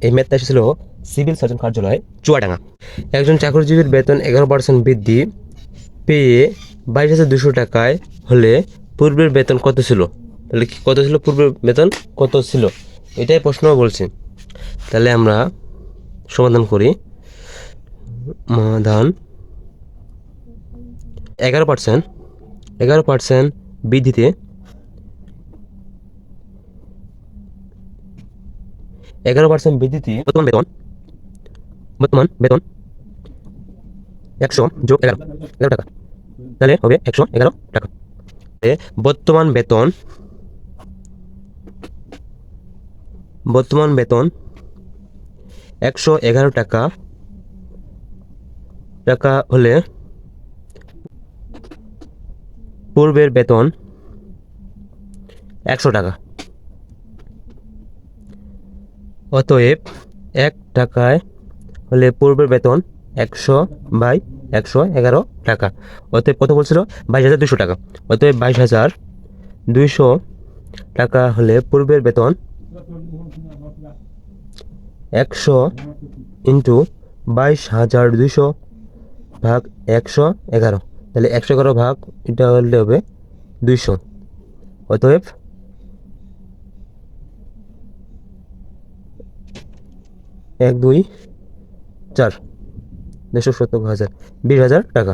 এই ম্যাথটা এসেছিল সিভিল সার্জন কার্যালয় চুয়াডাঙ্গা। একজন চাকরিজীবীর বেতন 11% বৃদ্ধি পেয়ে 22,200 টাকায় হলে পূর্বের বেতন কত ছিল? তাহলে কত ছিল? পূর্বের বেতন কত ছিল, এটাই প্রশ্ন বলছে। তাহলে আমরা সমাধান করি। সমাধান 11% বৃদ্ধিতে 11% বৃদ্ধিতে বর্তমান বেতন 100 + 11 টাকা, তাহলে হবে 111 টাকা। বর্তমান বেতন 111 টাকা হলে পূর্বের বেতন 100 টাকা। অতএব 1 টাকায় হলে পূর্বের বেতন 100/111 টাকা। অতএব কত বলছিল? 22,200 টাকা। অতএব 22,200 টাকা হলে পূর্বের বেতন 100 × 22,200 ভাগ 111। তাহলে 111 ভাগ এটা হলে হবে 200। অতএব 1, 2, 4, 270,000, 20,000 টাকা।